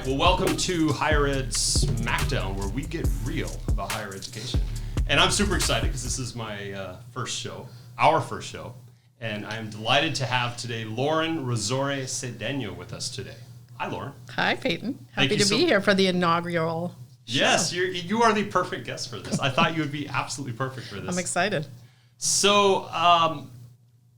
right, well, welcome to Higher Ed Smackdown, where we get real about higher education. And I'm super excited because this is my first show, our first show. And I am delighted to have today Lauren Razzore-Cedeno with us today. Hi, Lauren. Hi, Payton. Happy to be here for the inaugural Yes, show. you are the perfect guest for this. I thought you would be absolutely perfect for this. I'm excited. So,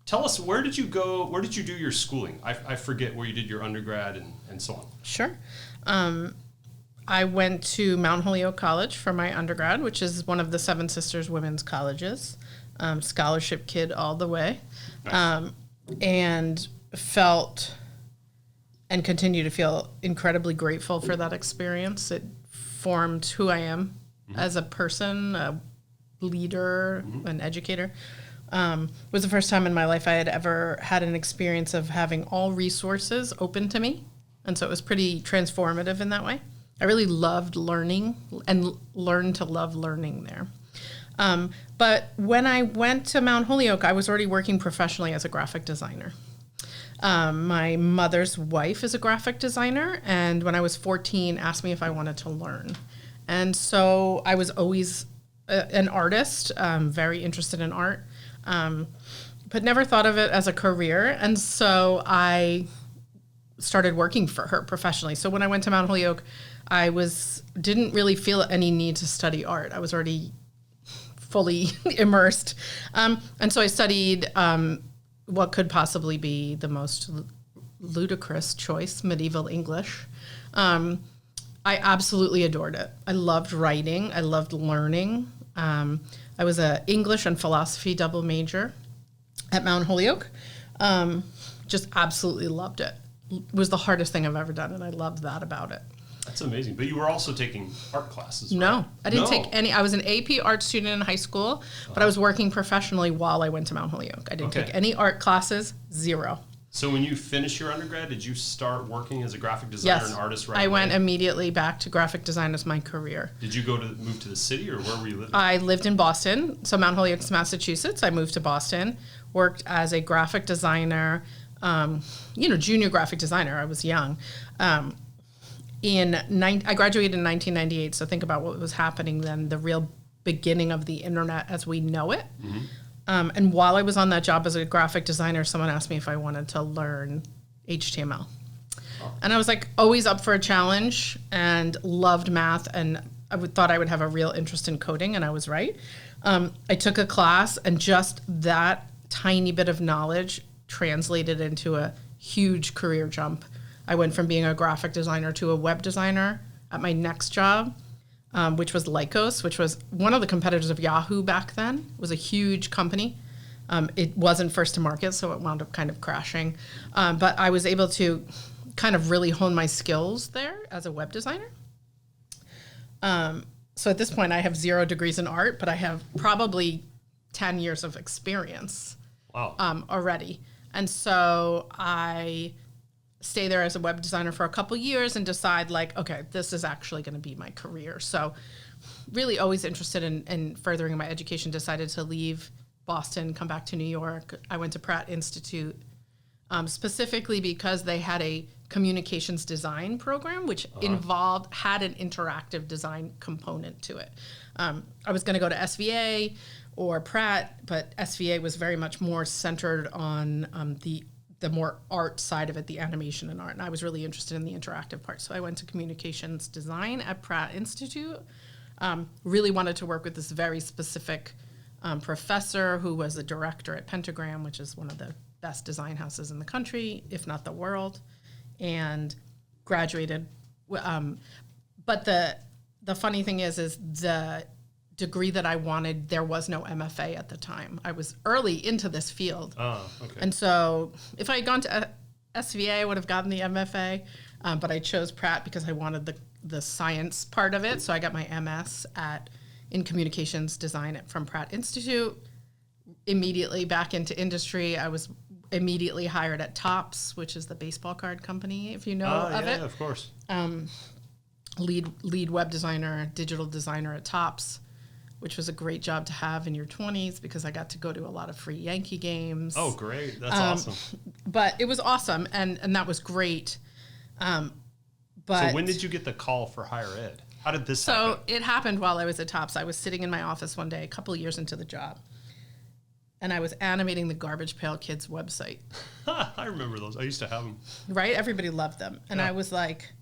tell us, where did you go? Where did you do your schooling? I forget where you did your undergrad and so on. Sure. I went to Mount Holyoke College for my undergrad, which is one of the Seven Sisters women's colleges. Scholarship kid all the way. Nice. And felt and continue to feel incredibly grateful for that experience. It formed who I am as a person, a leader, an educator. It was the first time in my life I had ever had an experience of having all resources open to me. And so it was pretty transformative in that way. I really loved learning and learned to love learning there. But when I went to Mount Holyoke, I was already working professionally as a graphic designer. My mother's wife is a graphic designer, and when I was 14, asked me if I wanted to learn. And so I was always an artist, very interested in art, but never thought of it as a career. And so I started working for her professionally. So when I went to Mount Holyoke, I didn't really feel any need to study art. I was already fully immersed. And so I studied what could possibly be the most ludicrous choice, medieval English. I absolutely adored it. I loved writing. I loved learning. I was an English and philosophy double major at Mount Holyoke. Just absolutely loved it. It was the hardest thing I've ever done, and I loved that about it. That's amazing. But you were also taking art classes, right? No, I didn't take any. I was an AP art student in high school, but I was working professionally while I went to Mount Holyoke. I didn't take any art classes, zero. So when you finished your undergrad, did you start working as a graphic designer and artist right away? I went immediately back to graphic design as my career. Did you move to the city, or where were you living? I lived in Boston, so Mount Holyoke's Massachusetts. I moved to Boston, worked as a graphic designer, junior graphic designer. I was young. I graduated in 1998, so think about what was happening then, the real beginning of the internet as we know it. And while I was on that job as a graphic designer, someone asked me if I wanted to learn HTML. And I was like always up for a challenge and loved math, and I thought I would have a real interest in coding, and I was right. I took a class, and just that tiny bit of knowledge translated into a huge career jump. I went from being a graphic designer to a web designer at my next job, which was Lycos, which was one of the competitors of Yahoo back then. It was a huge company. It wasn't first to market, so it wound up kind of crashing. But I was able to kind of really hone my skills there as a web designer. So at this point, I have 0 degrees in art, but I have probably 10 years of experience already. And so I stay there as a web designer for a couple years and decide okay, this is actually going to be my career. So really always interested in furthering my education, decided to leave Boston, come back to New York. I went to Pratt Institute specifically because they had a communications design program, which had an interactive design component to it. I was going to go to SVA or Pratt, but SVA was very much more centered on the more art side of it, the animation and art. And I was really interested in the interactive part. So I went to communications design at Pratt Institute. Really wanted to work with this very specific professor who was a director at Pentagram, which is one of the best design houses in the country, if not the world, and graduated. But the funny thing is the degree that I wanted, there was no MFA at the time. I was early into this field. And so if I had gone to SVA, I would have gotten the MFA, but I chose Pratt because I wanted the science part of it. So I got my MS in communications design from Pratt Institute. Immediately back into industry. I was immediately hired at Topps, which is the baseball card company, if you know of it. Yeah, of course. Lead web designer, digital designer at Topps, which was a great job to have in your 20s because I got to go to a lot of free Yankee games. Oh, great. That's awesome. But it was awesome, and that was great. But so when did you get the call for higher ed? How did this happen? So it happened while I was at Topps. I was sitting in my office one day, a couple of years into the job, and I was animating the Garbage Pail Kids website. I remember those. I used to have them. Right? Everybody loved them. And I was like,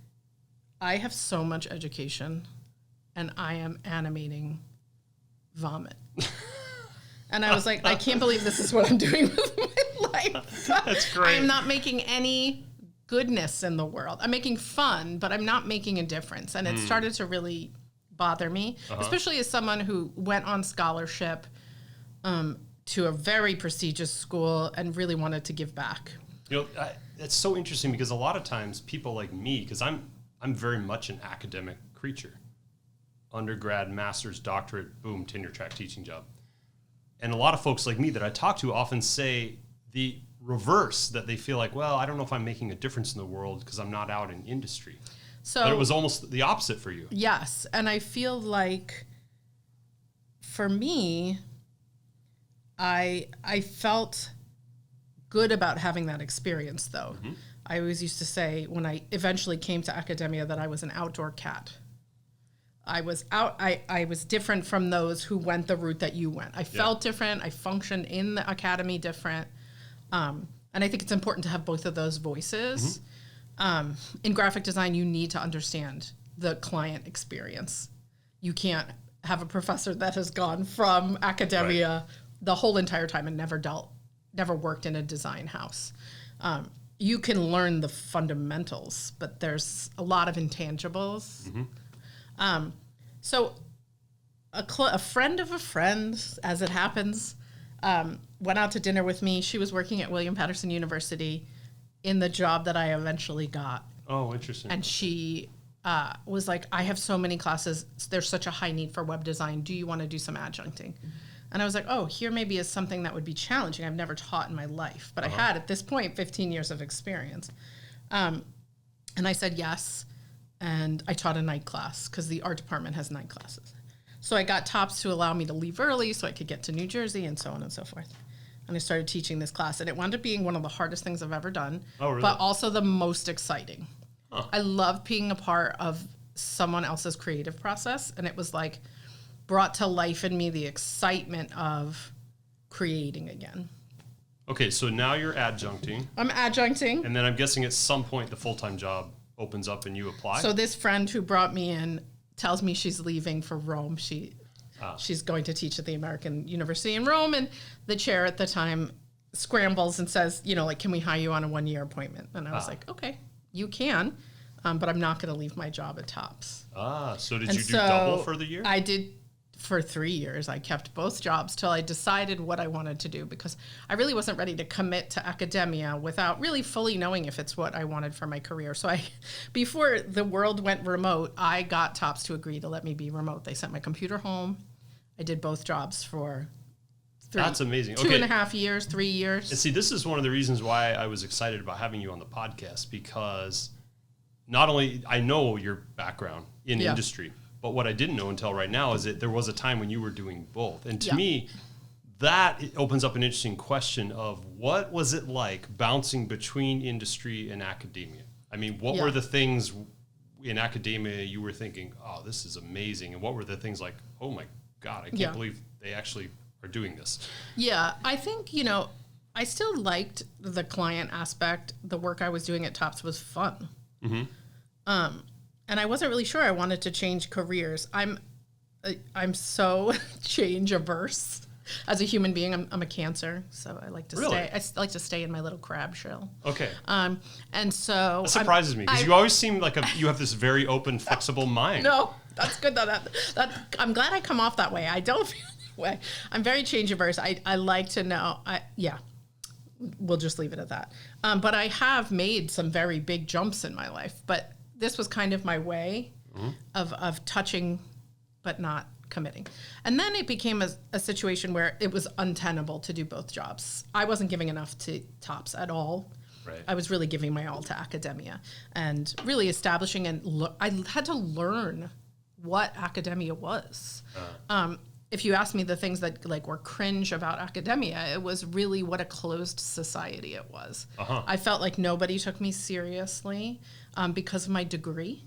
I have so much education, and I am animating vomit. And I was like, I can't believe this is what I'm doing with my life. That's great. I'm not making any goodness in the world. I'm making fun, but I'm not making a difference. And it started to really bother me, especially as someone who went on scholarship to a very prestigious school and really wanted to give back. You know, it's so interesting because a lot of times people like me, because I'm very much an academic creature. Undergrad, master's, doctorate, boom, tenure track teaching job. And a lot of folks like me that I talk to often say the reverse, that they feel like, well, I don't know if I'm making a difference in the world because I'm not out in industry. So but it was almost the opposite for you. Yes. And I feel like for me, I felt good about having that experience, though. Mm-hmm. I always used to say when I eventually came to academia that I was an outdoor cat. I was different from those who went the route that you went. I felt different. I functioned in the academy different. And I think it's important to have both of those voices. Mm-hmm. In graphic design, you need to understand the client experience. You can't have a professor that has gone from academia the whole entire time and never worked in a design house. You can learn the fundamentals, but there's a lot of intangibles. Mm-hmm. So a friend of a friend, as it happens, went out to dinner with me. She was working at William Patterson University in the job that I eventually got. Oh, interesting. And she was like, I have so many classes. There's such a high need for web design. Do you want to do some adjuncting? And I was like, oh, here maybe is something that would be challenging. I've never taught in my life. But I had, at this point, 15 years of experience. And I said yes. And I taught a night class because the art department has night classes. So I got Topps to allow me to leave early so I could get to New Jersey and so on and so forth. And I started teaching this class. And it wound up being one of the hardest things I've ever done. Oh, really? But also the most exciting. Huh. I love being a part of someone else's creative process. And it was like brought to life in me the excitement of creating again. Okay, so now you're adjuncting. I'm adjuncting. And then I'm guessing at some point the full-time job opens up and you apply? So this friend who brought me in tells me she's leaving for Rome. She's going to teach at the American University in Rome, and the chair at the time scrambles and says, can we hire you on a 1-year appointment? And I was like, okay, you can, but I'm not going to leave my job at Topps. So did you do double for the year? I did for 3 years. I kept both jobs till I decided what I wanted to do because I really wasn't ready to commit to academia without really fully knowing if it's what I wanted for my career. So before the world went remote, I got Topps to agree to let me be remote. They sent my computer home. I did both jobs for That's amazing. 2.5 years, 3 years. And see, this is one of the reasons why I was excited about having you on the podcast, because not only I know your background in industry, but what I didn't know until right now is that there was a time when you were doing both. And to me, that opens up an interesting question of what was it like bouncing between industry and academia? I mean, what were the things in academia you were thinking, oh, this is amazing? And what were the things like, oh my God, I can't believe they actually are doing this? Yeah, I think, I still liked the client aspect. The work I was doing at Topps was fun. Mm-hmm. And I wasn't really sure I wanted to change careers. I'm so change averse as a human being. I'm a Cancer, so I like to stay. I like to stay in my little crab shell. Okay. And so that surprises me because you always seem like you have this very open, flexible mind. No, that's good. That I'm glad I come off that way. I don't feel that way. I'm very change averse. I like to know. We'll just leave it at that. But I have made some very big jumps in my life, but this was kind of my way of touching but not committing. And then it became a situation where it was untenable to do both jobs. I wasn't giving enough to Topps at all. Right. I was really giving my all to academia and really establishing I had to learn what academia was. if you ask me the things that like were cringe about academia, it was really what a closed society it was. I felt like nobody took me seriously because of my degree.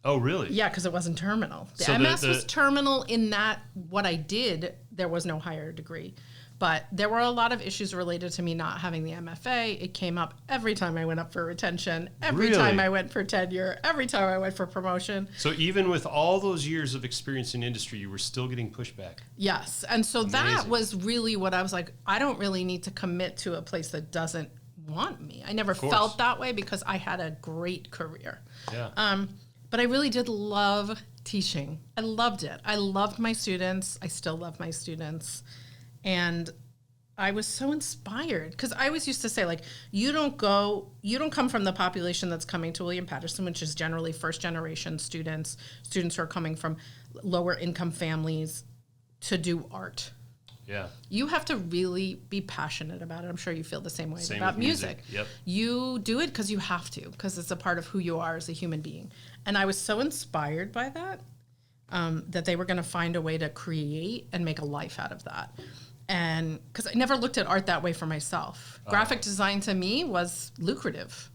Oh, really? Yeah, because it wasn't terminal. The MS was terminal in that what I did, there was no higher degree. But there were a lot of issues related to me not having the MFA. It came up every time I went up for retention, every time I went for tenure, every time I went for promotion. So even with all those years of experience in industry, you were still getting pushback. Yes. And so that was really what I was like, I don't really need to commit to a place that doesn't want me. I never felt that way because I had a great career. Yeah. But I really did love teaching. I loved it. I loved my students. I still love my students. And I was so inspired because I always used to say, like, you don't come from the population that's coming to William Patterson, which is generally first generation students who are coming from lower income families to do art. Yeah. You have to really be passionate about it. I'm sure you feel the same way about music. Yep. You do it because you have to, because it's a part of who you are as a human being. And I was so inspired by that, that they were going to find a way to create and make a life out of that. And because I never looked at art that way for myself. Graphic design to me was lucrative.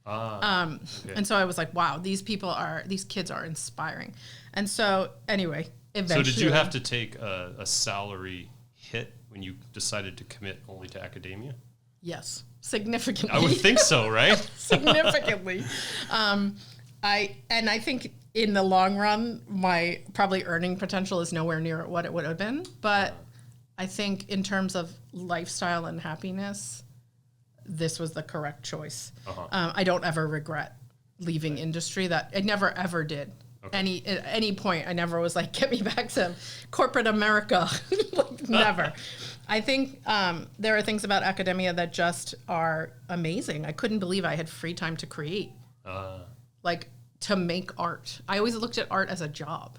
And so I was like, wow, these kids are inspiring. And so anyway, eventually. So did you have to take a salary hit when you decided to commit only to academia? Yes, significantly. I would think so, right? Significantly. I think in the long run, my probably earning potential is nowhere near what it would have been. But I think in terms of lifestyle and happiness, this was the correct choice. I don't ever regret leaving industry. That I never ever did. Okay. At any point, I never was like, get me back to corporate America. Like, never. I think there are things about academia that just are amazing. I couldn't believe I had free time to create, like to make art. I always looked at art as a job.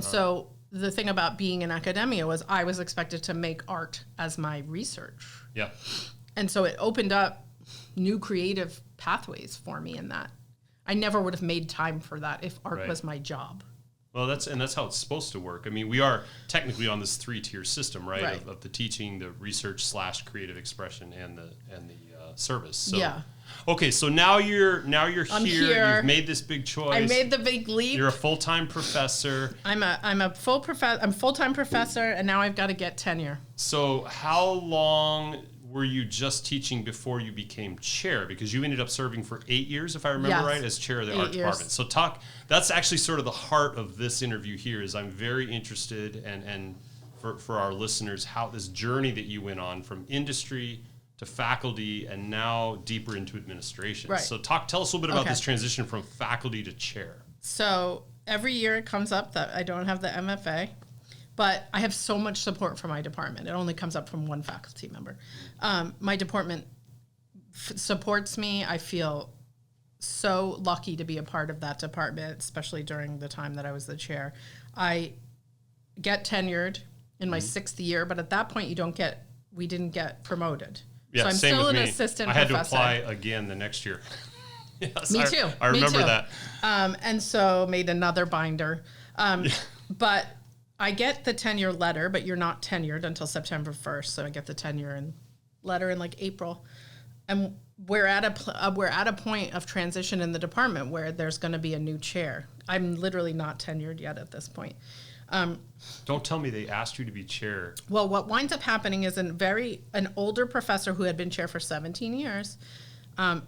So the thing about being in academia was I was expected to make art as my research. Yeah. And so it opened up new creative pathways for me in that. I never would have made time for that if art was my job. Well, that's how it's supposed to work. I mean, we are technically on this 3-tier system, right? Of the teaching, the research / creative expression, and the service. So, yeah. Okay, so now you're here. You've made this big choice. I made the big leap. You're a full-time professor. I'm full-time professor, and now I've got to get tenure. So how long were you just teaching before you became chair? Because you ended up serving for 8 years, if I remember right, as chair of the art department. So that's actually sort of the heart of this interview here. Is I'm very interested and for our listeners, how this journey that you went on from industry to faculty and now deeper into administration. Right. So tell us a little bit about this transition from faculty to chair. So every year it comes up that I don't have the MFA, but I have so much support from my department. It only comes up from one faculty member. My department supports me. I feel so lucky to be a part of that department, especially during the time that I was the chair. I get tenured in my 6th year, but at that point we didn't get promoted. Yeah, so I'm same still with an me. assistant I had professor. to apply again the next year. Yes, me too. I remember that. And so made another binder. But I get the tenure letter, but you're not tenured until September 1st. So I get the tenure letter in like April. And we're at a point of transition in the department where there's going to be a new chair. I'm literally not tenured yet at this point. Don't tell me they asked you to be chair. Well, what winds up happening is an older professor who had been chair for 17 years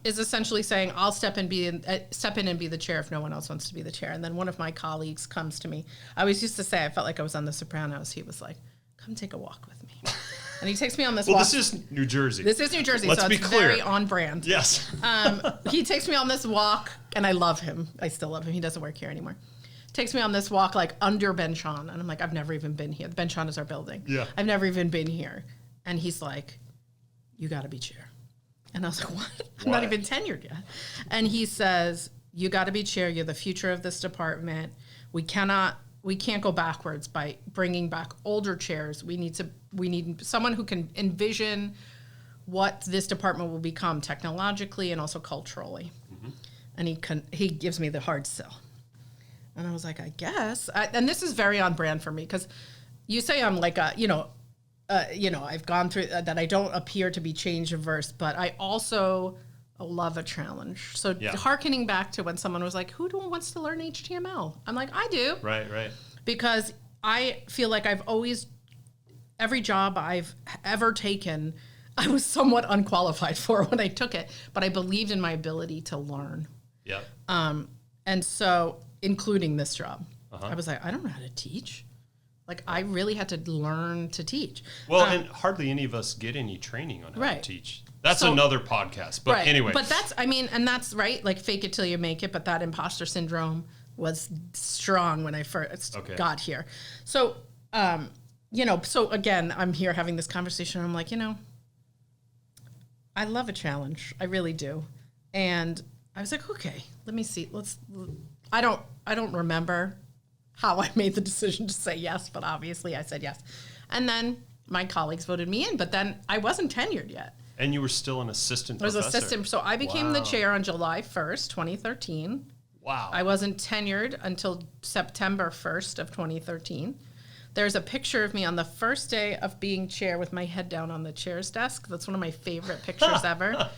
is essentially saying, I'll step in and be the chair if no one else wants to be the chair. And then one of my colleagues comes to me. I always used to say I felt like I was on The Sopranos. He was like, come take a walk with me. And he takes me on this walk. Well, this is New Jersey. Let's so it's clear. Very on brand. Yes. He takes me on this walk, and I love him. I still love him. He doesn't work here anymore. Takes me on this walk like under Benchon, and I'm like, I've never even been here. Benchon is our building. Yeah. I've never even been here. And he's like, you got to be chair. And I was like, what? I'm not even tenured yet. And he says, you got to be chair. You're the future of this department. We can't go backwards by bringing back older chairs. We need someone who can envision what this department will become technologically and also culturally. Mm-hmm. And he gives me the hard sell. And I was like, I guess. And this is very on brand for me because you say I'm like a, I've gone through that. I don't appear to be change averse, but I also love a challenge. So hearkening back to when someone was like, who wants to learn HTML? I'm like, I do. Right. Because I feel like every job I've ever taken, I was somewhat unqualified for when I took it, but I believed in my ability to learn. Yep. And so, including this job, I was like, I don't know how to teach. Like, I really had to learn to teach. Well, and hardly any of us get any training on how to teach. That's another podcast. But anyway. But that's right. Like, fake it till you make it. But that imposter syndrome was strong when I first got here. So, so again, I'm here having this conversation. I'm like, I love a challenge. I really do. And I was like, okay, let me see. I don't remember how I made the decision to say yes, but obviously I said yes. And then my colleagues voted me in, but then I wasn't tenured yet. And you were still an assistant professor. I was assistant. So I became the chair on July 1st, 2013. Wow. I wasn't tenured until September 1st of 2013. There's a picture of me on the first day of being chair with my head down on the chair's desk. That's one of my favorite pictures ever.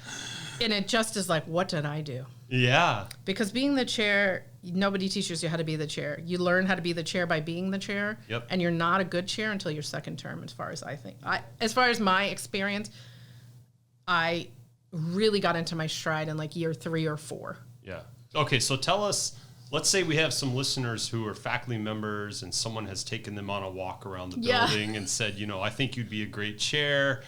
And it just is like, what did I do? Yeah. Because being the chair, nobody teaches you how to be the chair. You learn how to be the chair by being the chair. Yep. And you're not a good chair until your second term, as far as I think. As far as my experience, I really got into my stride in like year 3 or 4. Yeah. Okay, so tell us, let's say we have some listeners who are faculty members and someone has taken them on a walk around the building and said, I think you'd be a great chair.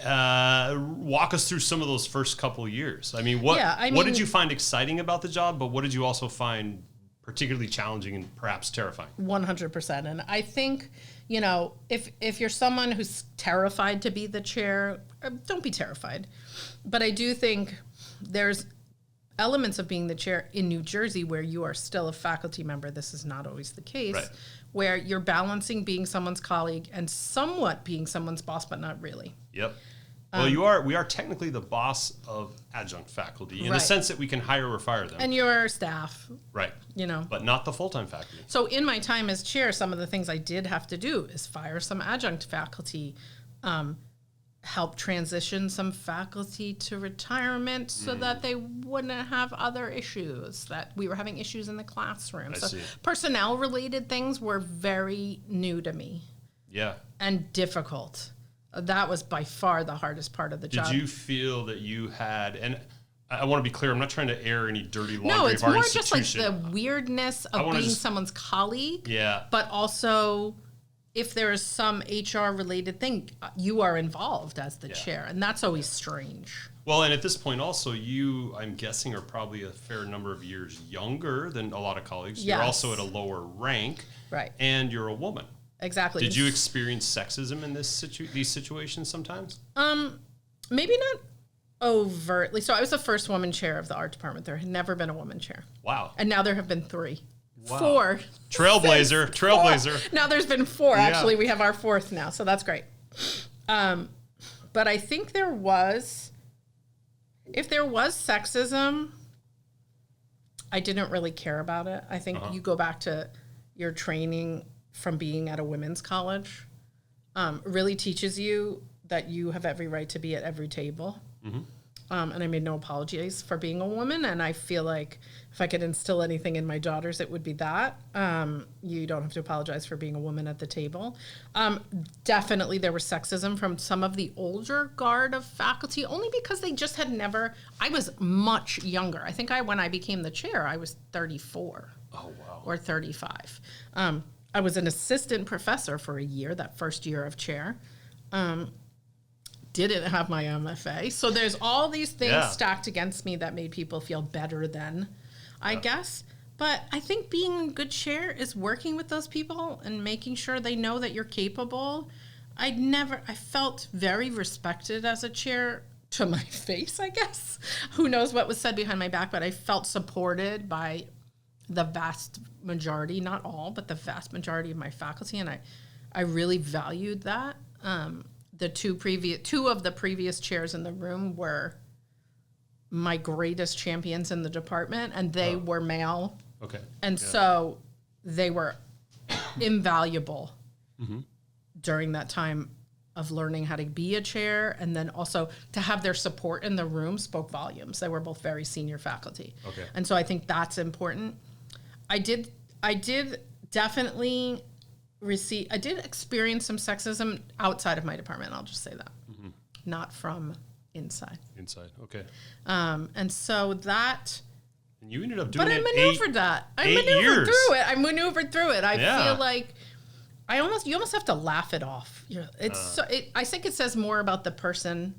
Walk us through some of those first couple of years. I mean, what did you find exciting about the job, but what did you also find particularly challenging and perhaps terrifying? 100%. And I think, if you're someone who's terrified to be the chair, don't be terrified. But I do think there's elements of being the chair in New Jersey where you are still a faculty member. This is not always the case. Right. Where you're balancing being someone's colleague and somewhat being someone's boss, but not really. Yep. Well, we are technically the boss of adjunct faculty in the sense that we can hire or fire them. And your staff. Right. But not the full-time faculty. So in my time as chair, some of the things I did have to do is fire some adjunct faculty, help transition some faculty to retirement so that they wouldn't have other issues, that we were having issues in the classroom. So personnel-related things were very new to me. Yeah. And difficult. That was by far the hardest part of the job. Did you feel that you had, and I want to be clear, I'm not trying to air any dirty laundry of our institution. No, it's more just like the weirdness of being someone's colleague. Yeah. But also, if there is some HR-related thing, you are involved as the chair, and that's always strange. Well, and at this point also, you, I'm guessing, are probably a fair number of years younger than a lot of colleagues. Yes. You're also at a lower rank. Right. And you're a woman. Exactly. Did you experience sexism in these situations sometimes? Maybe not overtly. So I was the first woman chair of the art department. There had never been a woman chair. Wow. And now there have been 3. Wow. 4. Trailblazer. 4. Now there's been 4. Actually, we have our 4th now, so that's great. But I think if there was sexism, I didn't really care about it. I think you go back to your training from being at a women's college, really teaches you that you have every right to be at every table. Mm-hmm. And I made no apologies for being a woman. And I feel like if I could instill anything in my daughters, it would be that. You don't have to apologize for being a woman at the table. Definitely there was sexism from some of the older guard of faculty, only because they just had never, I was much younger. I think when I became the chair, I was 34. Oh, wow. Or 35. I was an assistant professor for a year, that first year of chair. Didn't have my MFA. So there's all these things stacked against me that made people feel better than, I guess. But I think being a good chair is working with those people and making sure they know that you're capable. I felt very respected as a chair to my face, I guess. Who knows what was said behind my back, but I felt supported by the vast majority, not all, but the vast majority of my faculty, and I really valued that. The two of the previous chairs in the room were my greatest champions in the department, and they were male. Okay. And so they were invaluable during that time of learning how to be a chair, and then also to have their support in the room spoke volumes. They were both very senior faculty. Okay. And so I think that's important. I did definitely I did experience some sexism outside of my department, I'll just say that. Not from inside. Inside, okay. And so that... And you ended up doing But I maneuvered that. I maneuvered through it. I feel like you almost have to laugh it off. I think it says more about the person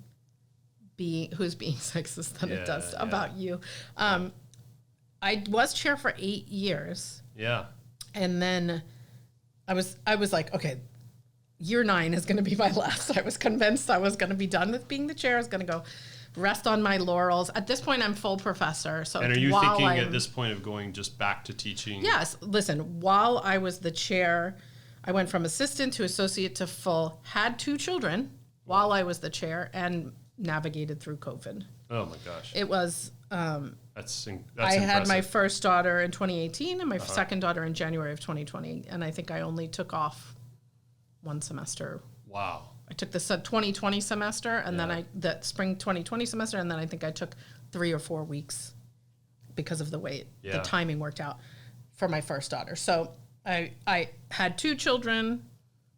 who's being sexist than it does about you. I was chair for 8 years. Yeah. And then I was like, okay, year 9 is going to be my last. I was convinced I was going to be done with being the chair. I was going to go rest on my laurels. At this point, I'm full professor. So, and are you thinking at this point of going just back to teaching? Yes. Listen, while I was the chair, I went from assistant to associate to full, had 2 children while I was the chair, and navigated through COVID. Oh my gosh. It was... That's I impressive. had my first daughter in 2018 and my second daughter in January of 2020. And I think I only took off 1 semester. Wow. I took the 2020 semester and then the spring 2020 semester. And then I think I took 3 or 4 weeks because of the way the timing worked out for my first daughter. So I had 2 children,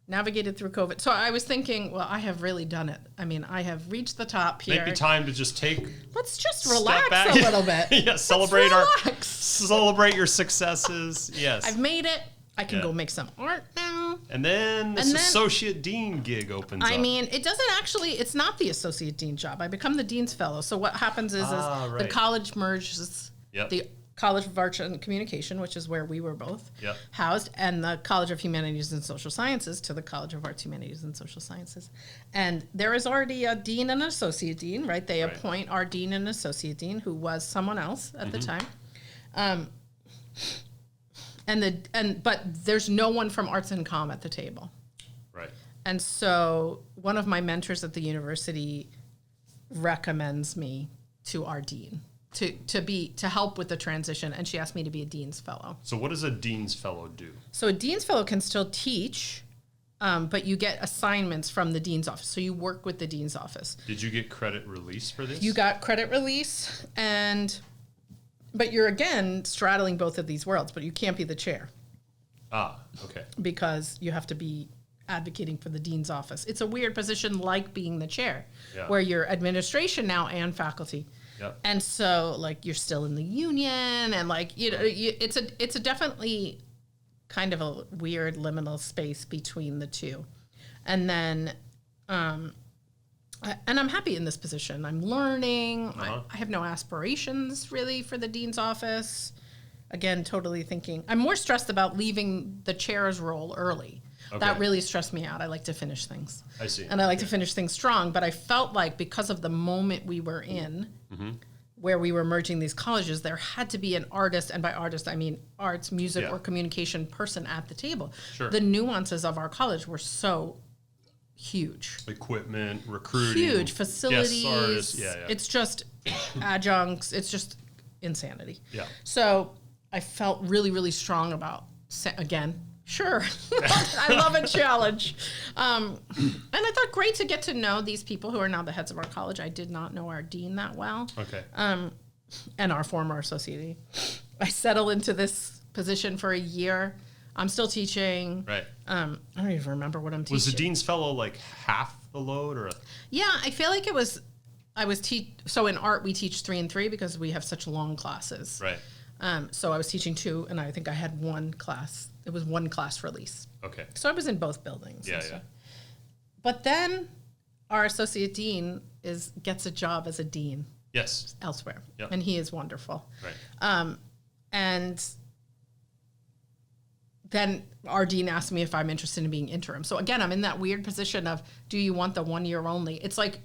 navigated through COVID. So I was thinking, well, I have really done it. I mean, I have reached the top here. Maybe time to just let's just relax a little bit. Yeah, celebrate your successes. Yes. I've made it. I can go make some art now. And then this associate dean gig opens up. I mean, it's not the associate dean job. I become the dean's fellow. So what happens is the college merges the College of Arts and Communication, which is where we were both housed, and the College of Humanities and Social Sciences to the College of Arts, Humanities, and Social Sciences. And there is already a dean and an associate dean, right? They appoint our dean and associate dean, who was someone else at the time. But there's no one from Arts and Com at the table. Right. And so one of my mentors at the university recommends me to our dean. To help with the transition, and she asked me to be a dean's fellow. So what does a dean's fellow do? So a dean's fellow can still teach, but you get assignments from the dean's office. So you work with the dean's office. Did you get credit release for this? You got credit release, but you're again straddling both of these worlds, but you can't be the chair. Ah, okay. Because you have to be advocating for the dean's office. It's a weird position like being the chair, where you're administration now and faculty. Yep. And so, like, you're still in the union, and like, it's a definitely kind of a weird liminal space between the two. And then, and I'm happy in this position. I'm learning. I have no aspirations really for the dean's office. Again, totally thinking I'm more stressed about leaving the chair's role early. Okay. That really stressed me out. I like to finish things. I see. And I like to finish things strong. But I felt like because of the moment we were in, where we were merging these colleges, there had to be an artist, and by artist I mean arts, music, or communication person at the table. Sure. The nuances of our college were so huge. Equipment, recruiting. Huge. Facilities. Guest artists. It's just adjuncts. It's just insanity. Yeah. So I felt really, really strong about, again, sure. I love a challenge. And I thought great to get to know these people who are now the heads of our college. I did not know our dean that well. Okay. And our former associate. I settled into this position for a year. I'm still teaching. Right. I don't even remember what I'm teaching. Was the dean's fellow like half the load or? Yeah, I feel like it was. So in art we teach 3 and 3 because we have such long classes. Right. So I was teaching 2, and I think I had 1 class. It was 1 class release. Okay. So I was in both buildings. Yeah. But then our associate dean gets a job as a dean. Yes. Elsewhere. Yep. And he is wonderful. Right. And then our dean asked me if I'm interested in being interim. So again, I'm in that weird position of, do you want the 1 year only? It's like,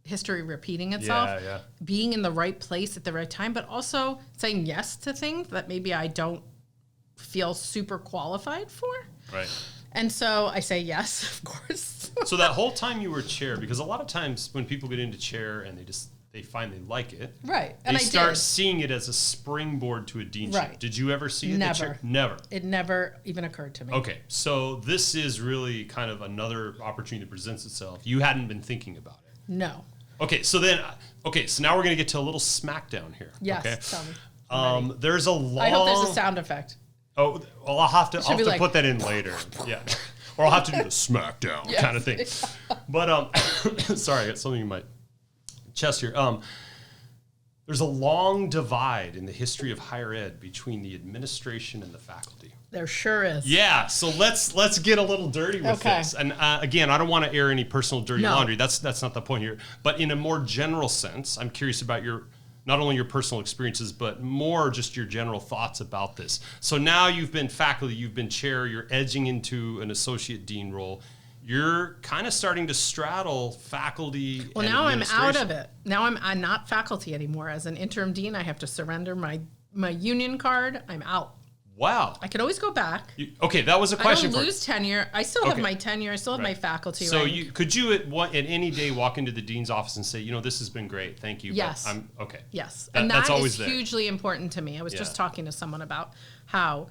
history repeating itself. Yeah. Being in the right place at the right time, but also saying yes to things that maybe I don't feel super qualified for. Right. And so I say yes, of course. So that whole time you were chair, because a lot of times when people get into chair and they find they like it. Right. And they start seeing it as a springboard to a deanship. Right. Did you ever see it? Never. It never even occurred to me. Okay. So this is really kind of another opportunity that presents itself. You hadn't been thinking about it. No. Okay. So now we're going to get to a little Smackdown here. Yes. Okay. Tell me. There's a long... I hope there's a sound effect. Oh, well, I'll have to put that in later. Yeah. Or I'll have to do the Smackdown kind of thing. But, sorry, I got something in my chest here. There's a long divide in the history of higher ed between the administration and the faculty. There sure is. Yeah, so let's get a little dirty with this. And again, I don't want to air any personal dirty laundry. That's not the point here. But in a more general sense, I'm curious about not only your personal experiences, but more just your general thoughts about this. So now you've been faculty, you've been chair, you're edging into an associate dean role. You're kind of starting to straddle faculty. Well, now I'm out of it. Now I'm not faculty anymore. As an interim dean, I have to surrender my union card. I'm out. Wow. I could always go back. Okay, that was a question. I don't lose tenure. I still have my tenure. I still have my faculty rank. So could you at any day walk into the dean's office and say, this has been great, thank you. Yes. But I'm okay. Yes, and that's always hugely important to me. I was just talking to someone about how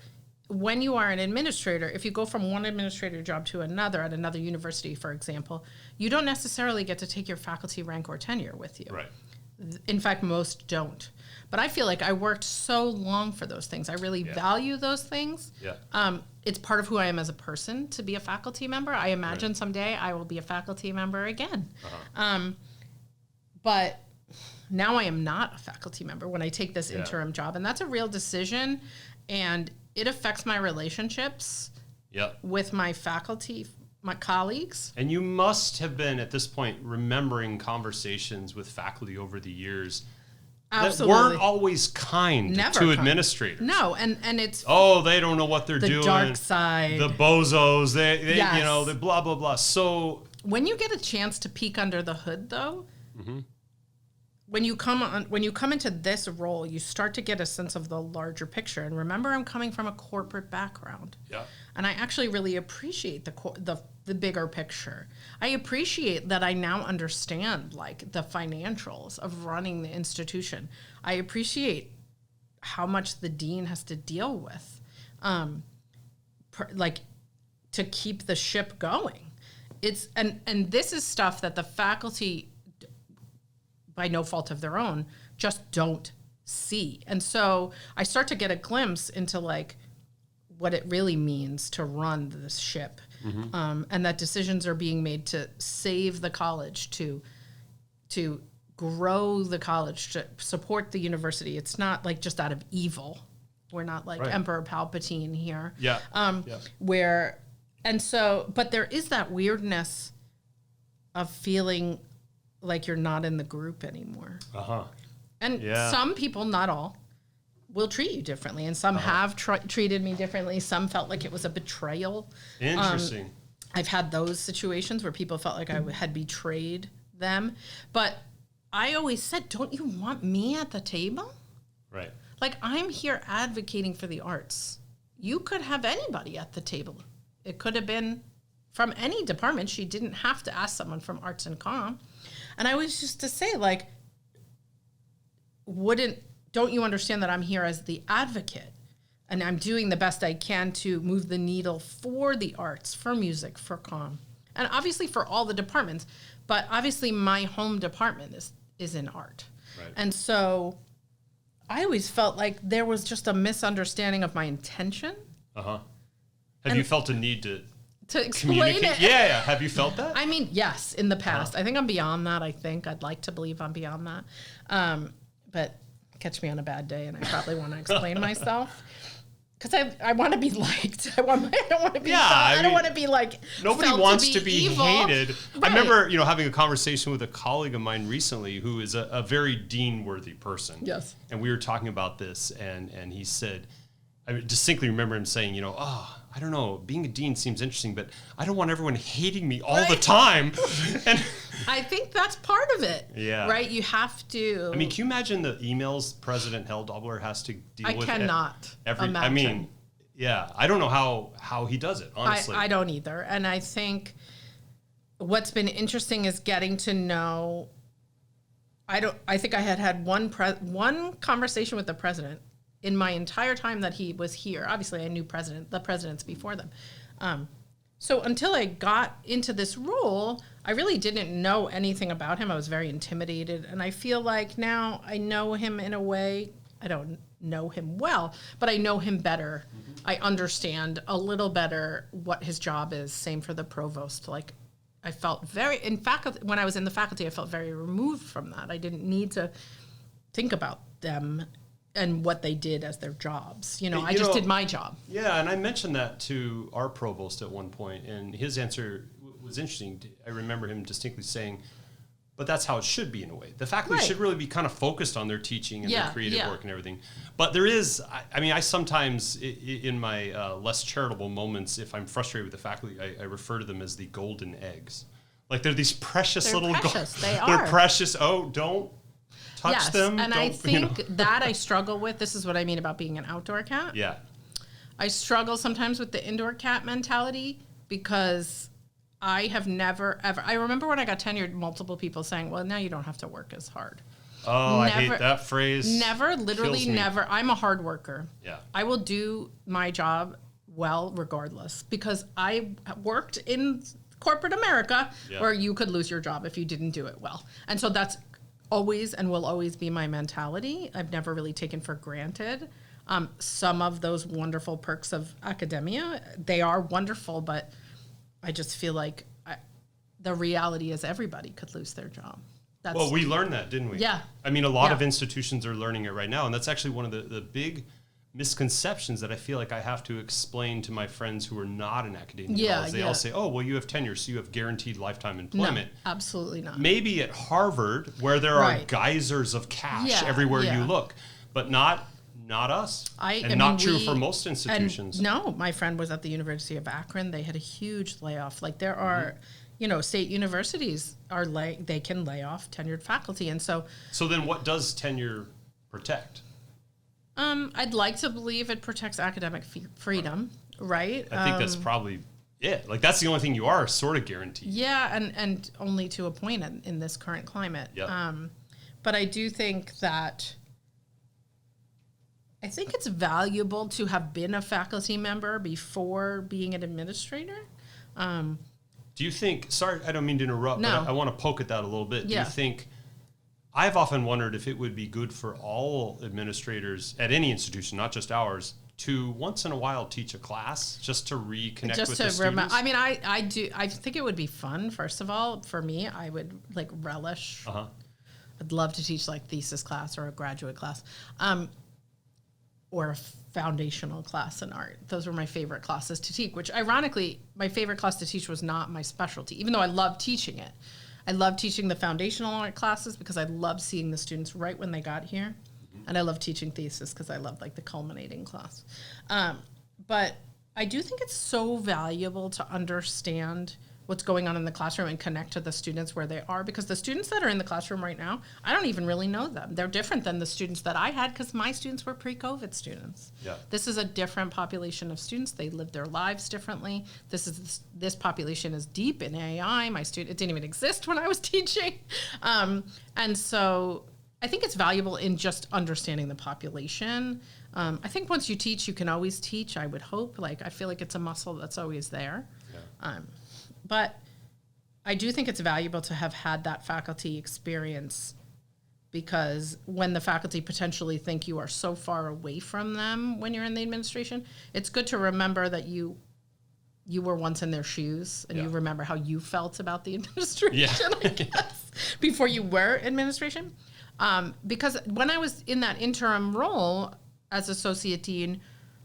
when you are an administrator, if you go from one administrator job to another at another university, for example, you don't necessarily get to take your faculty rank or tenure with you. Right. In fact, most don't. But I feel like I worked so long for those things. I really value those things. Yeah. It's part of who I am as a person to be a faculty member. I imagine someday I will be a faculty member again. But now I am not a faculty member when I take this interim job. And that's a real decision. And it affects my relationships with my faculty, my colleagues. And you must have been, at this point, remembering conversations with faculty over the years that weren't always kind to administrators. No, and it's... Oh, they don't know what they're doing. The dark side. The bozos, they the blah, blah, blah. So... When you get a chance to peek under the hood, though, when you come into this role, you start to get a sense of the larger picture. And remember, I'm coming from a corporate background. Yeah. And I actually really appreciate the bigger picture. I appreciate that I now understand like the financials of running the institution. I appreciate how much the dean has to deal with, to keep the ship going. It's and this is stuff that the faculty, by no fault of their own, just don't see. And so I start to get a glimpse into like what it really means to run this ship. And that decisions are being made to save the college, to grow the college, to support the university. It's not like just out of evil. We're not like Emperor Palpatine here. Yeah. But there is that weirdness of feeling like you're not in the group anymore. And some people, not all, will treat you differently, and some have treated me differently. Some felt like it was a betrayal. Interesting. I've had those situations where people felt like I had betrayed them. But I always said, don't you want me at the table? Right. Like, I'm here advocating for the arts. You could have anybody at the table. It could have been from any department. She didn't have to ask someone from arts and comm. And I was just to say, like, don't you understand that I'm here as the advocate, and I'm doing the best I can to move the needle for the arts, for music, for comm, and obviously for all the departments, but obviously my home department is in art. Right. And so I always felt like there was just a misunderstanding of my intention. Have you felt a need to explain it? Yeah. Have you felt that? I mean, yes, in the past. I think I'm beyond that. I'd like to believe I'm beyond that. But catch me on a bad day, and I probably want to explain myself. Because I want to be liked. I don't want to be. I don't want to be like. Nobody wants to be evil. hated. Right. I remember, having a conversation with a colleague of mine recently who is a very dean-worthy person. Yes. And we were talking about this, and he said, I distinctly remember him saying, I don't know, being a dean seems interesting, but I don't want everyone hating me all the time. And I think that's part of it. Yeah. Right? You have to. I mean, can you imagine the emails President Hell-Dobler has to deal with? I cannot imagine. I mean, yeah, I don't know how he does it, honestly. I don't either. And I think what's been interesting is getting to know I think I had one conversation with the president in my entire time that he was here. Obviously, I knew the presidents before them. So until I got into this role, I really didn't know anything about him. I was very intimidated. And I feel like now I know him in a way. I don't know him well, but I know him better. Mm-hmm. I understand a little better what his job is. Same for the provost. Like, I felt when I was in the faculty, I felt very removed from that. I didn't need to think about them and what they did as their jobs. I just did my job. Yeah, and I mentioned that to our provost at one point, and his answer was interesting. I remember him distinctly saying, but that's how it should be in a way. The faculty should really be kind of focused on their teaching and their creative work and everything. But there is, I sometimes, in my less charitable moments, if I'm frustrated with the faculty, I refer to them as the golden eggs. Like, they're these precious little... They are. They're precious. Oh, don't touch them. And I think that I struggle with. This is what I mean about being an outdoor cat. Yeah. I struggle sometimes with the indoor cat mentality because I have never, ever... I remember when I got tenured, multiple people saying, well, now you don't have to work as hard. Oh, I hate that phrase. Literally never. I'm a hard worker. Yeah. I will do my job well regardless because I worked in corporate America where you could lose your job if you didn't do it well. And so that's always and will always be my mentality. I've never really taken for granted some of those wonderful perks of academia. They are wonderful, but I just feel like the reality is everybody could lose their job. Well, we learned that, didn't we? Yeah. I mean, a lot of institutions are learning it right now, and that's actually one of the big misconceptions that I feel like I have to explain to my friends who are not in academia. They all say, oh, well, you have tenure, so you have guaranteed lifetime employment. No, absolutely not. Maybe at Harvard, where there are geysers of cash everywhere you look, but not us. Not true for most institutions. No, my friend was at the University of Akron. They had a huge layoff. Like, there are... state universities they can lay off tenured faculty. And so then what does tenure protect? I'd like to believe it protects academic freedom, right? I think that's probably it. Like, that's the only thing you are sort of guaranteed. Yeah, and only to a point in this current climate. Yep. But I do think that it's valuable to have been a faculty member before being an administrator. Do you think, sorry, I don't mean to interrupt, but I want to poke at that a little bit. Do you think, I've often wondered if it would be good for all administrators at any institution, not just ours, to once in a while teach a class just to reconnect with the students? I mean, I do. I think it would be fun, first of all. For me, I would relish. I'd love to teach thesis class or a graduate class. Or a foundational class in art. Those were my favorite classes to teach, which ironically, my favorite class to teach was not my specialty, even though I loved teaching it. I loved teaching the foundational art classes because I loved seeing the students right when they got here. And I love teaching thesis because I loved the culminating class. But I do think it's so valuable to understand what's going on in the classroom and connect to the students where they are, because the students that are in the classroom right now, I don't even really know them. They're different than the students that I had because my students were pre-COVID students. Yeah. This is a different population of students. They live their lives differently. This population is deep in AI. It didn't even exist when I was teaching. And so I think it's valuable in just understanding the population. I think once you teach, you can always teach, I would hope. I feel like it's a muscle that's always there. Yeah. But I do think it's valuable to have had that faculty experience, because when the faculty potentially think you are so far away from them when you're in the administration, it's good to remember that you were once in their shoes and you remember how you felt about the administration, I guess, before you were administration. Because when I was in that interim role as associate dean,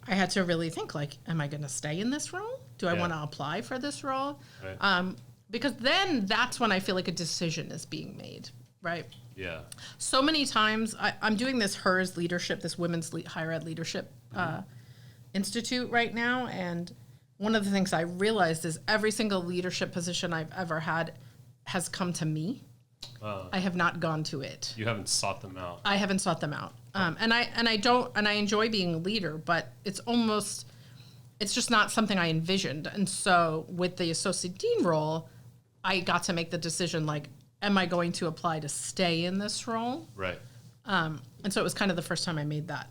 I had to really think, am I going to stay in this role? Do I want to apply for this role? Right. Because then that's when I feel like a decision is being made, right? Yeah. So many times, I'm doing this HERS leadership, this Women's Higher Ed Leadership Institute right now, and one of the things I realized is every single leadership position I've ever had has come to me. I have not gone to it. You haven't sought them out. I haven't sought them out. And I enjoy being a leader, but it's just not something I envisioned. And so with the associate dean role, I got to make the decision, am I going to apply to stay in this role? Right. And so it was kind of the first time I made that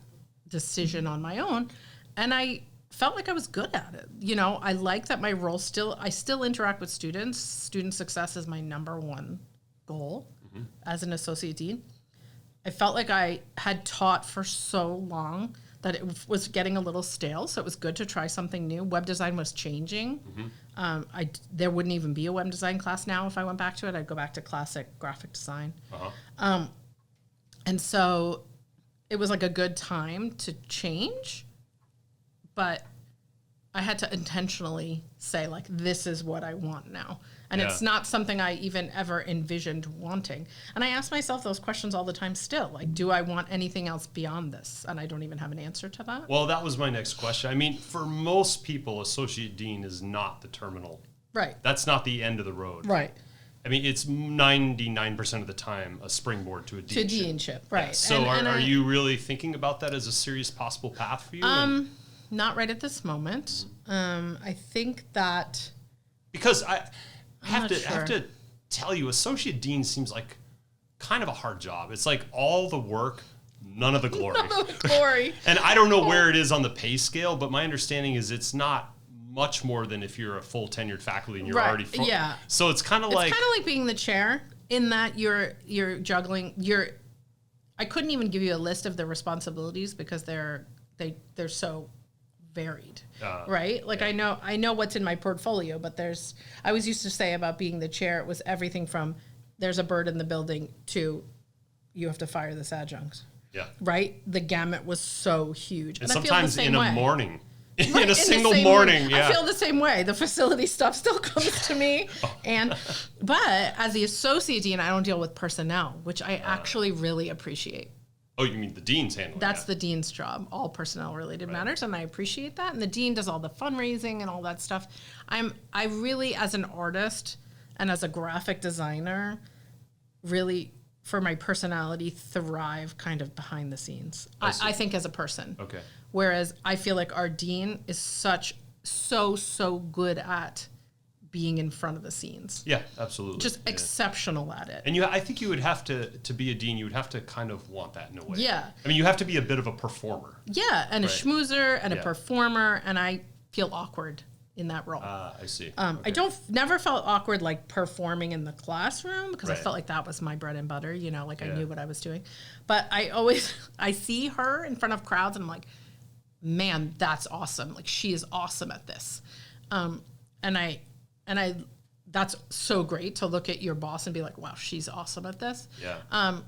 decision on my own. And I felt like I was good at it. You know, I like that my role I still interact with students. Student success is my number one goal as an associate dean. I felt like I had taught for so long that it was getting a little stale. So it was good to try something new. Web design was changing. There wouldn't even be a web design class now if I went back to it. I'd go back to classic graphic design. And so it was like a good time to change, but I had to intentionally say, like, this is what I want now. And it's not something I even ever envisioned wanting. And I ask myself those questions all the time still. Like, do I want anything else beyond this? And I don't even have an answer to that. Well, that was my next question. I mean, for most people, associate dean is not the terminal. Right. That's not the end of the road. Right. I mean, it's 99% of the time a springboard to a deanship. To deanship, right. Yeah. So are you really thinking about that as a serious possible path for you? Not right at this moment. I think that... Because I have to tell you, associate dean seems like kind of a hard job. It's like all the work, none of the glory. None of the glory. And I don't know where it is on the pay scale, but my understanding is it's not much more than if you're a full tenured faculty and you're already full. Yeah. So it's kind of like... It's kind of like being the chair in that you're juggling... I couldn't even give you a list of the responsibilities because they're so varied, right? Like I know what's in my portfolio, but I always used to say about being the chair, it was everything from there's a bird in the building to you have to fire this adjunct. Yeah. Right? The gamut was so huge. And I sometimes feel the same in a way. morning. Right, in a single morning, yeah. I feel the same way. The facility stuff still comes to me. But as the associate dean, I don't deal with personnel, which I actually really appreciate. Oh, you mean the dean's handling That's the dean's job, all personnel related matters, and I appreciate that. And the dean does all the fundraising and all that stuff. I really, as an artist and as a graphic designer, really, for my personality, thrive kind of behind the scenes. I think as a person. Okay. Whereas I feel like our dean is so good at being in front of the scenes. Yeah, absolutely. Just exceptional at it. And I think you would have to be a dean, you would have to kind of want that in a way. Yeah. I mean, you have to be a bit of a performer. Yeah, and a schmoozer and a performer, and I feel awkward in that role. I see. Okay. I never felt awkward like performing in the classroom because I felt like that was my bread and butter, like I knew what I was doing. But I see her in front of crowds and I'm like, man, that's awesome. Like she is awesome at this. And that's so great to look at your boss and be like, wow, she's awesome at this. Yeah.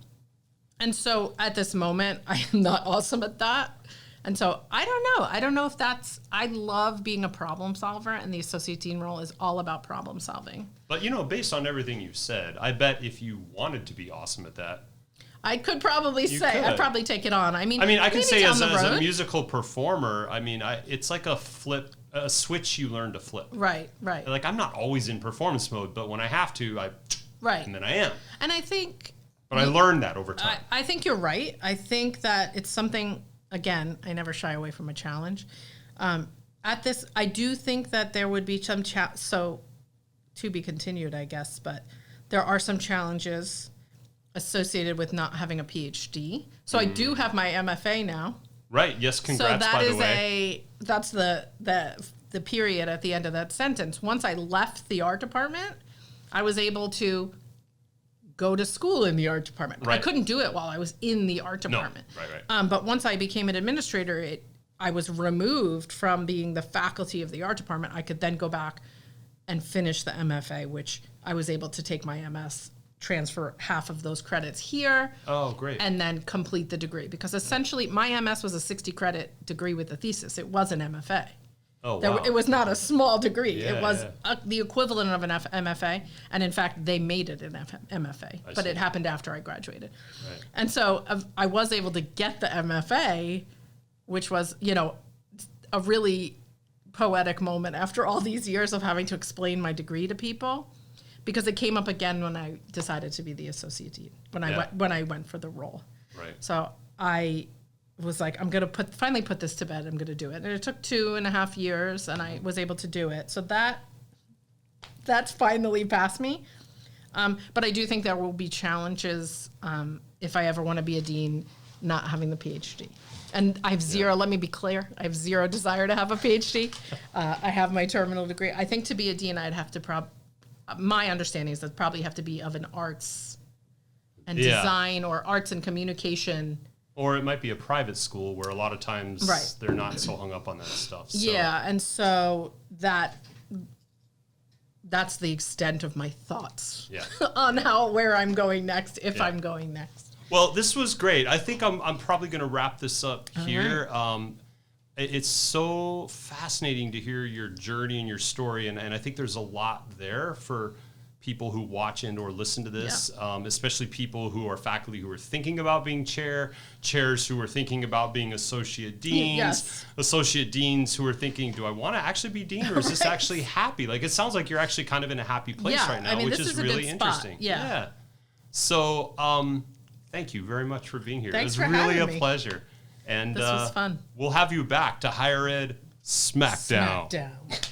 And so at this moment, I am not awesome at that. And so I don't know. I don't know if I love being a problem solver, and the associate dean role is all about problem solving. But, based on everything you've said, I bet if you wanted to be awesome at that, I could probably I'd probably take it on. I mean, I can say as a musical performer, it's like a switch you learn to flip. Right. Like I'm not always in performance mode, but when I have to, and then I am. And I think... But I learned that over time. I think you're right. I think that it's something, again, I never shy away from a challenge. At this, I do think that there would be some, so to be continued, I guess, but there are some challenges associated with not having a PhD. So I do have my MFA now. Right. Yes. Congrats, by the way. That's the period at the end of that sentence. Once I left the art department, I was able to go to school in the art department. Right. I couldn't do it while I was in the art department. No. Right. But once I became an administrator, I was removed from being the faculty of the art department. I could then go back and finish the MFA, which I was able to take my MS, transfer half of those credits here. Oh, great. And then complete the degree. Because essentially, my MS was a 60-credit degree with a thesis. It was an MFA. Oh, wow. It was not a small degree. Yeah, it was the equivalent of an MFA. And in fact, they made it an MFA. But it happened after I graduated. Right. And so I was able to get the MFA, which was, a really poetic moment after all these years of having to explain my degree to people. Because it came up again when I decided to be the associate dean, when I went for the role. Right. So I was like, I'm going to finally put this to bed. I'm going to do it. And it took 2.5 years, and I was able to do it. So that's finally past me. But I do think there will be challenges if I ever want to be a dean, not having the PhD. And I have zero, let me be clear, I have zero desire to have a PhD. I have my terminal degree. I think to be a dean, I'd have to my understanding is that probably have to be of an arts and design or arts and communication. Or it might be a private school where a lot of times Right. they're not so hung up on that stuff. So. Yeah, and so that's the extent of my thoughts on where I'm going next, if I'm going next. Well, this was great. I think I'm probably going to wrap this up here. Right. It's so fascinating to hear your journey and your story, and I think there's a lot there for people who watch and or listen to this, especially people who are faculty who are thinking about being chairs who are thinking about being associate deans, associate deans who are thinking, do I want to actually be dean, or is this actually happy? Like, it sounds like you're actually kind of in a happy place right now, which is really interesting. Yeah. So, thank you very much for being here. Thanks it was for really having a me. pleasure. And this was fun. We'll have you back to Higher Ed Smackdown. Smackdown.